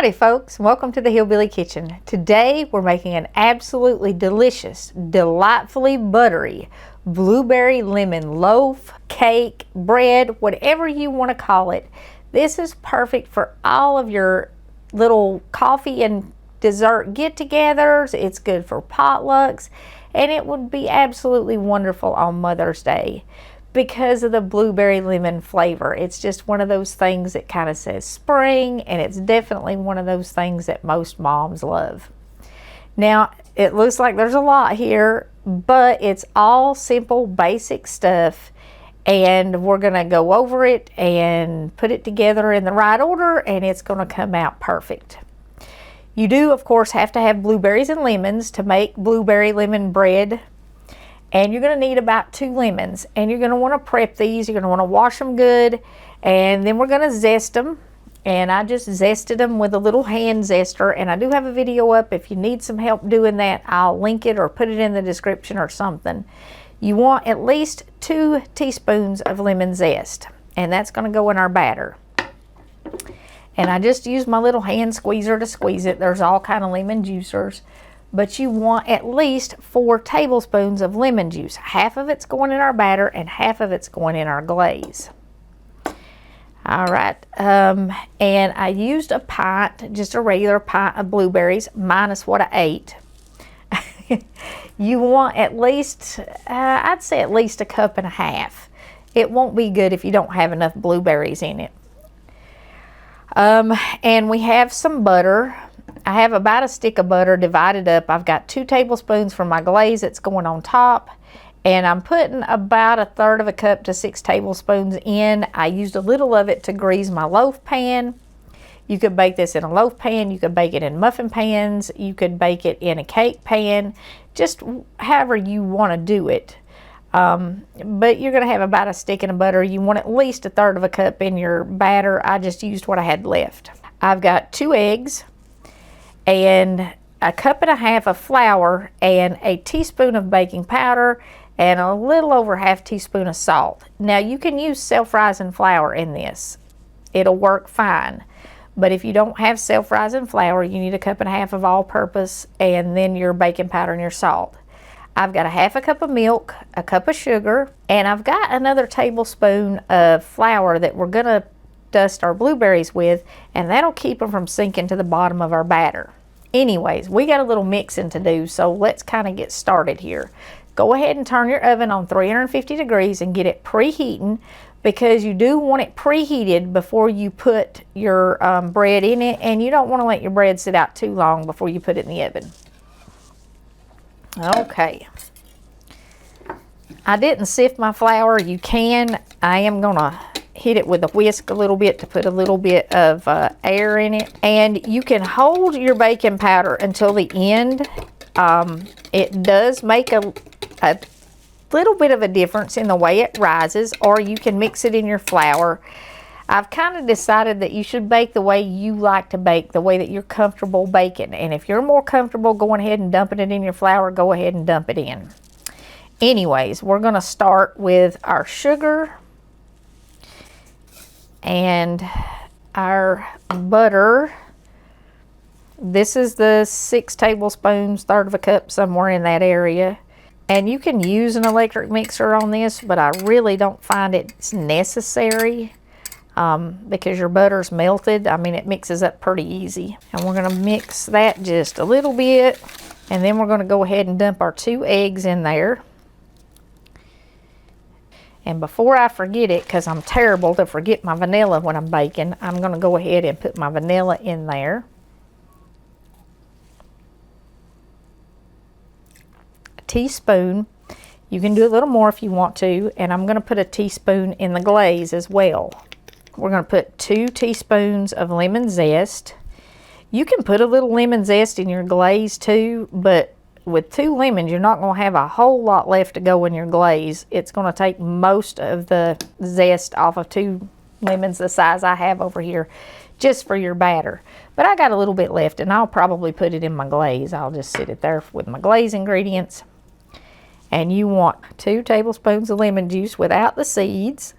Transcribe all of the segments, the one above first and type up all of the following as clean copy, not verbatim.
Howdy folks, welcome to the Hillbilly Kitchen. Today we're making an absolutely delicious, delightfully buttery blueberry lemon loaf, cake, bread, whatever you want to call it. This is perfect for all of your little coffee and dessert get-togethers. It's good for potlucks, and it would be absolutely wonderful on Mother's Day because of the blueberry lemon flavor. It's just one of those things that kind of says spring, and it's definitely one of those things that most moms love. Now, it looks like there's a lot here, but it's all simple, basic stuff, and we're gonna go over it and put it together in the right order, and it's gonna come out perfect. You do, of course, have to have blueberries and lemons to make blueberry lemon bread. And you're going to need about 2 lemons, and you're going to want to prep these. You're going to want to wash them good, and then we're going to zest them. And I just zested them with a little hand zester, and I do have a video up. If you need some help doing that, I'll link it or put it in the description or something. You want at least 2 teaspoons of lemon zest, and that's going to go in our batter. And I just use my little hand squeezer to squeeze it. There's all kind of lemon juicers. But you want at least 4 tablespoons of lemon juice. Half of it's going in our batter and half of it's going in our glaze. All right, and I used a pint, just a regular pint of blueberries, minus what I ate. You want at least, I'd say at least 1.5 cups. It won't be good if you don't have enough blueberries in it. And we have some butter. I have about a stick of butter divided up. I've got 2 tablespoons for my glaze that's going on top, and I'm putting about 1/3 cup to 6 tablespoons in. I used a little of it to grease my loaf pan. You could bake this in a loaf pan, you could bake it in muffin pans, you could bake it in a cake pan, just however you want to do it. But you're going to have about a stick of butter. You want at least 1/3 cup in your batter. I just used what I had left. I've got 2 eggs, and 1.5 cups of flour, and a teaspoon of baking powder, and a little over 1/2 teaspoon of salt. Now you can use self-rising flour in this. It'll work fine. But if you don't have self-rising flour, you need 1.5 cups of all-purpose, and then your baking powder and your salt. I've got 1/2 cup of milk, 1 cup of sugar, and I've got another tablespoon of flour that we're gonna dust our blueberries with, and that'll keep them from sinking to the bottom of our batter. Anyways, we got a little mixing to do, so let's kind of get started here. Go ahead and turn your oven on 350 degrees and get it preheating, because you do want it preheated before you put your bread in it, and you don't want to let your bread sit out too long before you put it in the oven. Okay. I didn't sift my flour. You can. I am gonna hit it with a whisk a little bit to put a little bit of air in it, and you can hold your baking powder until the end. It does make a little bit of a difference in the way it rises, or you can mix it in your flour. I've kind of decided that you should bake the way you like to bake, the way that you're comfortable baking, and if you're more comfortable going ahead and dumping it in your flour, go ahead and dump it in. Anyways, we're going to start with our sugar and our butter. This is the 6 tablespoons, 1/3 cup, somewhere in that area. And you can use an electric mixer on this, but I really don't find it's necessary because your butter's melted. I mean, it mixes up pretty easy. And we're going to mix that just a little bit, and then we're going to go ahead and dump our 2 eggs in there. And before I forget it, because I'm terrible to forget my vanilla when I'm baking, I'm going to go ahead and put my vanilla in there. A teaspoon. You can do a little more if you want to. And I'm going to put a teaspoon in the glaze as well. We're going to put 2 teaspoons of lemon zest. You can put a little lemon zest in your glaze too, but with 2 lemons, you're not going to have a whole lot left to go in your glaze. It's going to take most of the zest off of 2 lemons the size I have over here, just for your batter. But I got a little bit left, and I'll probably put it in my glaze. I'll just sit it there with my glaze ingredients. And you want 2 tablespoons of lemon juice without the seeds,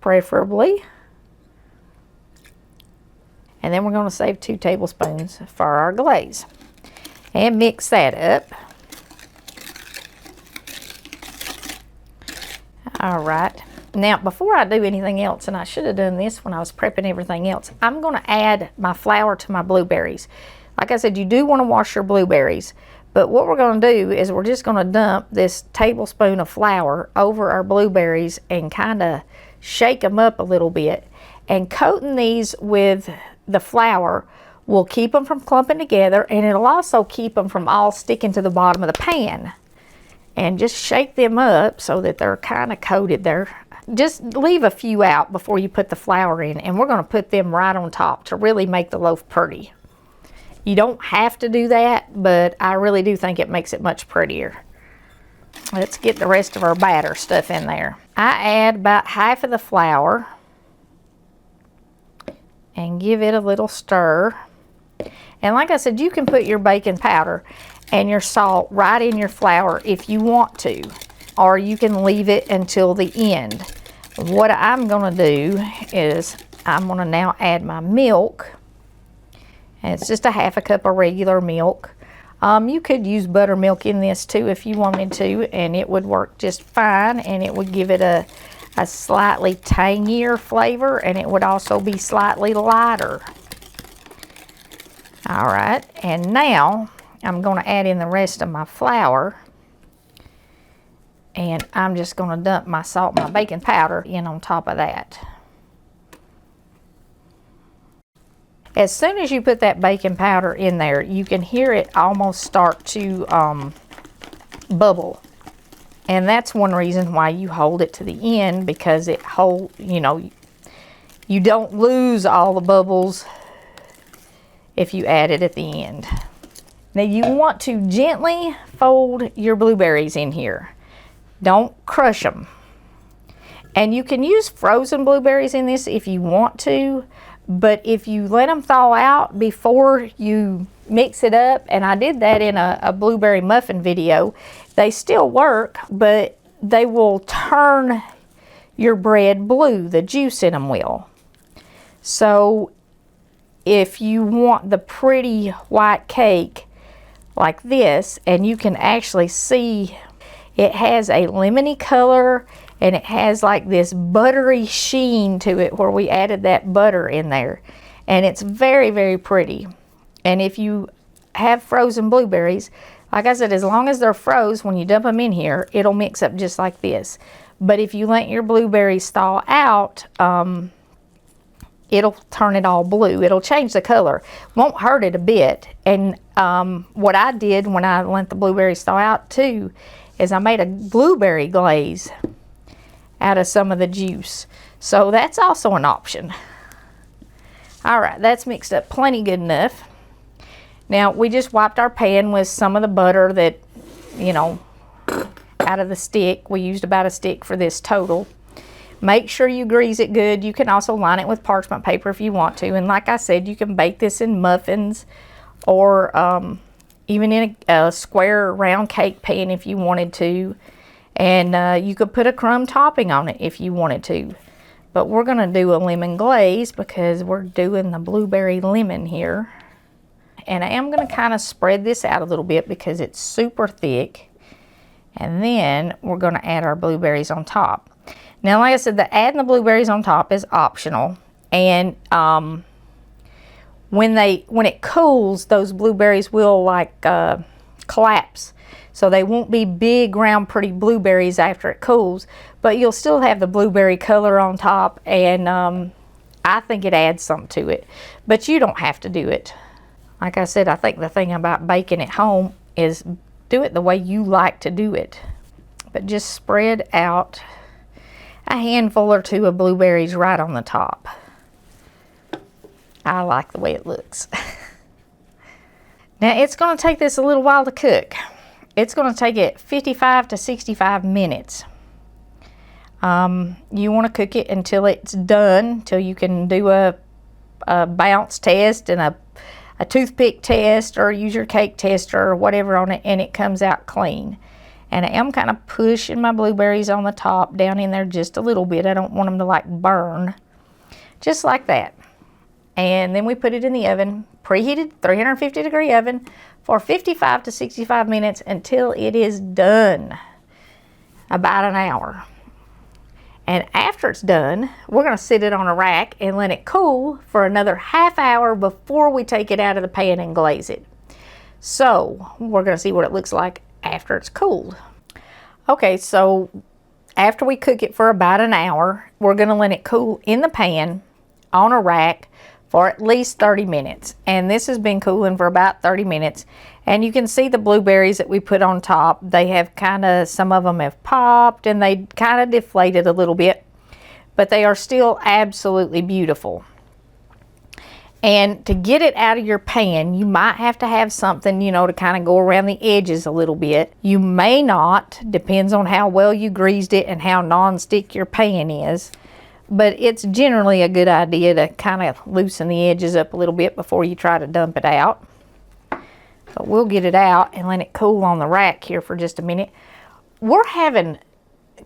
preferably. And then we're going to save 2 tablespoons for our glaze. And mix that up. All right. Now, before I do anything else, and I should have done this when I was prepping everything else, I'm going to add my flour to my blueberries. Like I said, you do want to wash your blueberries, but what we're going to do is we're just going to dump this tablespoon of flour over our blueberries and kind of shake them up a little bit. And coating these with the flour will keep them from clumping together, and it'll also keep them from all sticking to the bottom of the pan. And just shake them up so that they're kind of coated there. Just leave a few out before you put the flour in, and we're going to put them right on top to really make the loaf pretty. You don't have to do that, but I really do think it makes it much prettier. Let's get the rest of our batter stuff in there. I add about half of the flour and give it a little stir. And like I said, you can put your baking powder and your salt right in your flour if you want to, or you can leave it until the end. What I'm going to do is I'm going to now add my milk, and it's just a half a cup of regular milk. You could use buttermilk in this too if you wanted to, and it would work just fine, and it would give it a slightly tangier flavor, and it would also be slightly lighter. All right, and now I'm going to add in the rest of my flour, and I'm just going to dump my salt and my baking powder in on top of that. As soon as you put that baking powder in there, you can hear it almost start to bubble. And that's one reason why you hold it to the end, because it you don't lose all the bubbles if you add it at the end. Now you want to gently fold your blueberries in here. Don't crush them. And you can use frozen blueberries in this if you want to, but if you let them thaw out before you mix it up, and I did that in a blueberry muffin video, they still work, but they will turn your bread blue. The juice in them will. So if you want the pretty white cake like this, and you can actually see it has a lemony color, and it has like this buttery sheen to it where we added that butter in there, and it's very, very pretty. And if you have frozen blueberries, like I said, as long as they're froze, when you dump them in here, it'll mix up just like this. But if you let your blueberries thaw out, it'll turn it all blue. It'll change the color. Won't hurt it a bit. And what I did when I let the blueberries thaw out too is I made a blueberry glaze out of some of the juice. So that's also an option. All right, that's mixed up plenty good enough. Now we just wiped our pan with some of the butter that, out of the stick. We used about a stick for this total. Make sure you grease it good. You can also line it with parchment paper if you want to. And like I said, you can bake this in muffins or even in a square round cake pan if you wanted to. And you could put a crumb topping on it if you wanted to. But we're going to do a lemon glaze because we're doing the blueberry lemon here. And I am going to kind of spread this out a little bit because it's super thick. And then we're going to add our blueberries on top. Now, like I said, adding the blueberries on top is optional. And when it cools, those blueberries will collapse. So they won't be big, round, pretty blueberries after it cools. But you'll still have the blueberry color on top. And I think it adds something to it. But you don't have to do it. Like I said, I think the thing about baking at home is do it the way you like to do it. But just spread out a handful or two of blueberries right on the top. I like the way it looks. Now it's going to take this a little while to cook. It's going to take it 55 to 65 minutes. You want to cook it until it's done, until you can do a bounce test and a toothpick test, or use your cake tester or whatever on it, and it comes out clean. And I am kind of pushing my blueberries on the top down in there just a little bit. I don't want them to burn. Just like that. And then we put it in the oven, preheated 350-degree oven for 55 to 65 minutes until it is done, about an hour. And after it's done, we're going to sit it on a rack and let it cool for another half hour before we take it out of the pan and glaze it. So we're going to see what it looks like after it's cooled. Okay, so after we cook it for about an hour, we're going to let it cool in the pan on a rack for at least 30 minutes. And this has been cooling for about 30 minutes. And you can see the blueberries that we put on top. They have some of them have popped and they kind of deflated a little bit, but they are still absolutely beautiful. And to get it out of your pan, you might have to have something, you know, to kind of go around the edges a little bit. You may not, depends on how well you greased it and how non-stick your pan is. But it's generally a good idea to kind of loosen the edges up a little bit before you try to dump it out. So we'll get it out and let it cool on the rack here for just a minute. We're having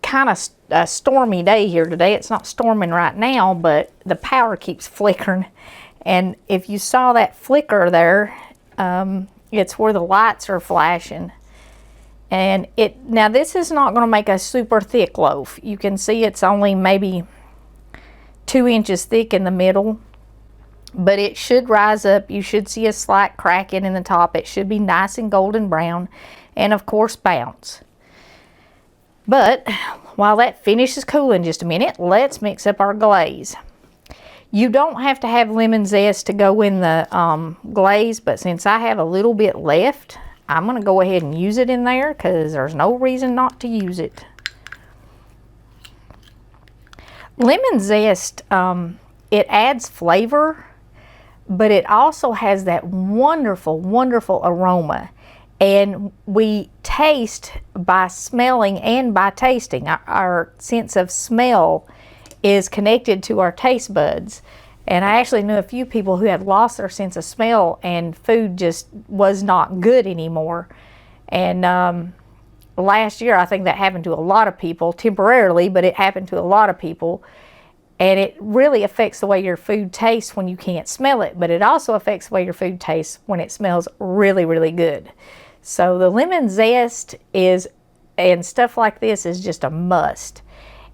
kind of a stormy day here today. It's not storming right now, but the power keeps flickering. And if you saw that flicker there, it's where the lights are flashing. And now this is not going to make a super thick loaf. You can see it's only maybe 2 inches thick in the middle, but it should rise up. You should see a slight cracking in the top. It should be nice and golden brown, and of course bounce. But while that finishes cooling just a minute, let's mix up our glaze. You don't have to have lemon zest to go in the glaze, but since I have a little bit left, I'm going to go ahead and use it in there because there's no reason not to use it. Lemon zest, it adds flavor, but it also has that wonderful, wonderful aroma. And we taste by smelling and by tasting. Our sense of smell is connected to our taste buds. And I actually knew a few people who had lost their sense of smell and food just was not good anymore. And last year, I think that happened to a lot of people temporarily, but it happened to a lot of people. And it really affects the way your food tastes when you can't smell it, but it also affects the way your food tastes when it smells really, really good. So the lemon zest and stuff like this is just a must.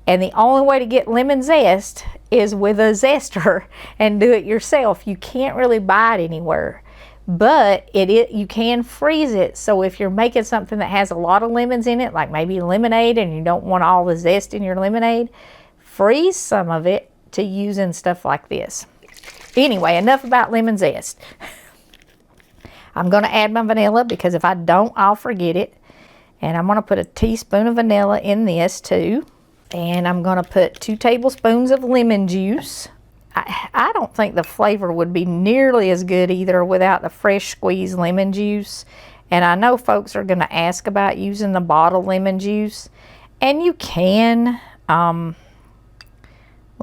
And the only way to get lemon zest is with a zester and do it yourself. You can't really buy it anywhere. But you can freeze it. So if you're making something that has a lot of lemons in it, like maybe lemonade, and you don't want all the zest in your lemonade, freeze some of it to use in stuff like this. Anyway, enough about lemon zest. I'm going to add my vanilla because if I don't, I'll forget it. And I'm going to put a teaspoon of vanilla in this too. And I'm going to put 2 tablespoons of lemon juice. I don't think the flavor would be nearly as good either without the fresh squeezed lemon juice. And I know folks are going to ask about using the bottled lemon juice. And you can, a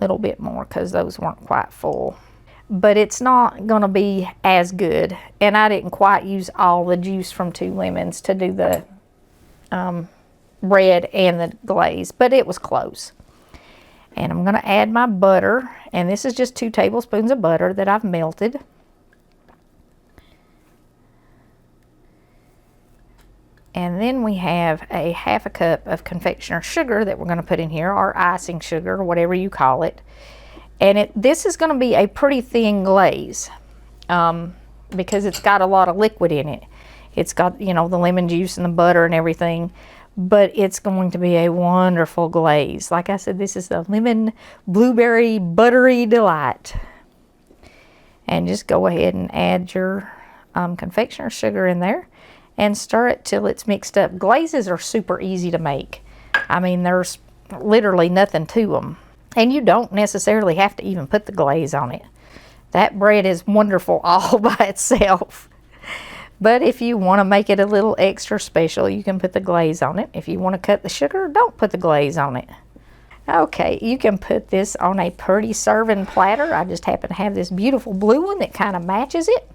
little bit more because those weren't quite full. But it's not going to be as good. And I didn't quite use all the juice from 2 lemons to do the bread and the glaze. But it was close. And I'm going to add my butter, and this is just 2 tablespoons of butter that I've melted. And then we have a half a cup of confectioner sugar that we're going to put in here, or icing sugar, whatever you call it. And this is going to be a pretty thin glaze because it's got a lot of liquid in it. It's got, you know, the lemon juice and the butter and everything. But it's going to be a wonderful glaze. Like I said, this is the lemon blueberry buttery delight. And just go ahead and add your confectioner sugar in there and stir it till it's mixed up. Glazes are super easy to make. I mean, there's literally nothing to them. And you don't necessarily have to even put the glaze on it. That bread is wonderful all by itself. But if you want to make it a little extra special, you can put the glaze on it. If you want to cut the sugar, don't put the glaze on it. Okay, you can put this on a pretty serving platter. I just happen to have this beautiful blue one that kind of matches it.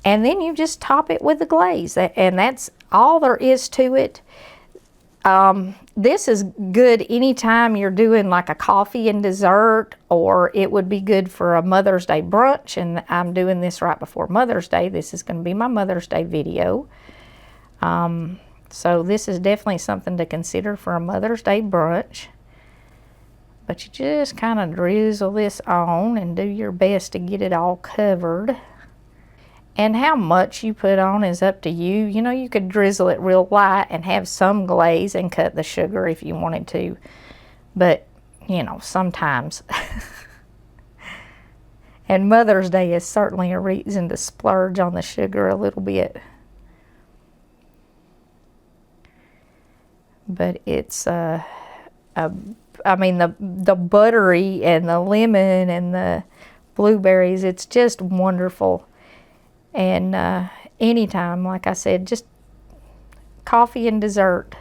And then you just top it with the glaze. And that's all there is to it. This is good anytime you're doing like a coffee and dessert, or it would be good for a Mother's Day brunch. And I'm doing this right before Mother's Day. This is going to be my Mother's Day video. So this is definitely something to consider for a Mother's Day brunch. But you just kind of drizzle this on and do your best to get it all covered. And how much you put on is up to you. You know, you could drizzle it real light and have some glaze and cut the sugar if you wanted to. But, you know, sometimes. And Mother's Day is certainly a reason to splurge on the sugar a little bit. But it's, I mean, the buttery and the lemon and the blueberries, it's just wonderful. And anytime, like I said, just coffee and dessert.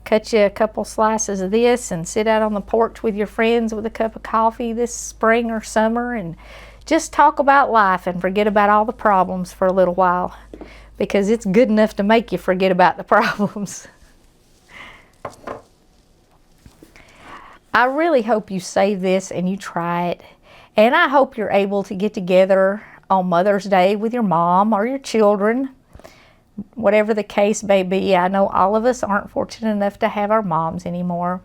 Cut you a couple slices of this and sit out on the porch with your friends with a cup of coffee this spring or summer and just talk about life and forget about all the problems for a little while, because it's good enough to make you forget about the problems. I really hope you save this and you try it. And I hope you're able to get together on Mother's Day with your mom or your children, whatever the case may be. I know all of us aren't fortunate enough to have our moms anymore.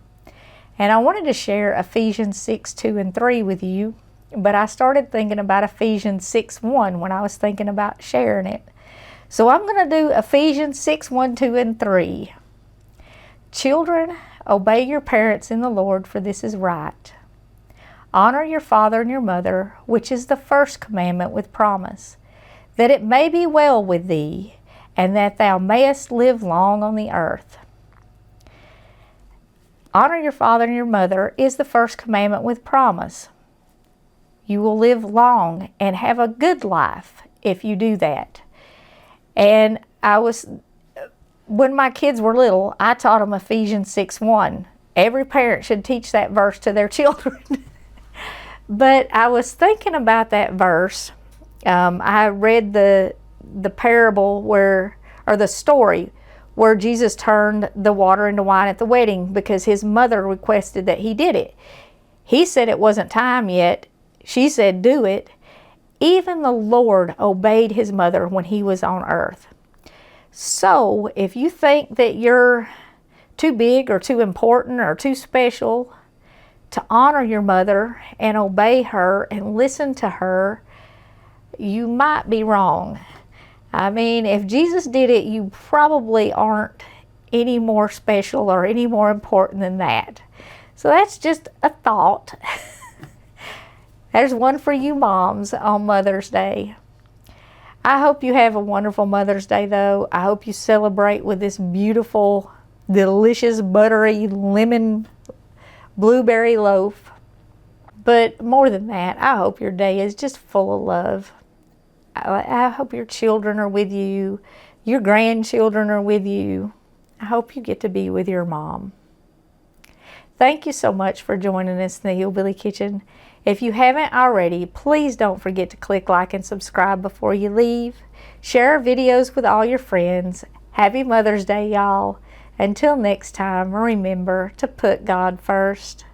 And I wanted to share Ephesians 6:2-3 with you, but I started thinking about Ephesians 6:1 when I was thinking about sharing it. So I'm going to do Ephesians 6:1, 2, and 3. Children, obey your parents in the Lord, for this is right. Honor your father and your mother, which is the first commandment with promise, that it may be well with thee, and that thou mayest live long on the earth. Honor your father and your mother is the first commandment with promise. You will live long and have a good life if you do that. And when my kids were little, I taught them Ephesians 6:1. Every parent should teach that verse to their children. But I was thinking about that verse. I read the parable or the story where Jesus turned the water into wine at the wedding because his mother requested that he did it. He said it wasn't time yet. She said, do it. Even the Lord obeyed his mother when he was on earth. So if you think that you're too big or too important or too special to honor your mother and obey her and listen to her, you might be wrong. I mean, if Jesus did it, you probably aren't any more special or any more important than that. So that's just a thought. There's one for you moms on Mother's Day. I hope you have a wonderful Mother's Day, though. I hope you celebrate with this beautiful, delicious, buttery, lemon blueberry loaf. But more than that, I hope your day is just full of love. I hope your children are with you. Your grandchildren are with you. I hope you get to be with your mom. Thank you so much for joining us in the Hillbilly Kitchen. If you haven't already, please don't forget to click like and subscribe before you leave. Share our videos with all your friends. Happy Mother's Day, y'all. Until next time, remember to put God first.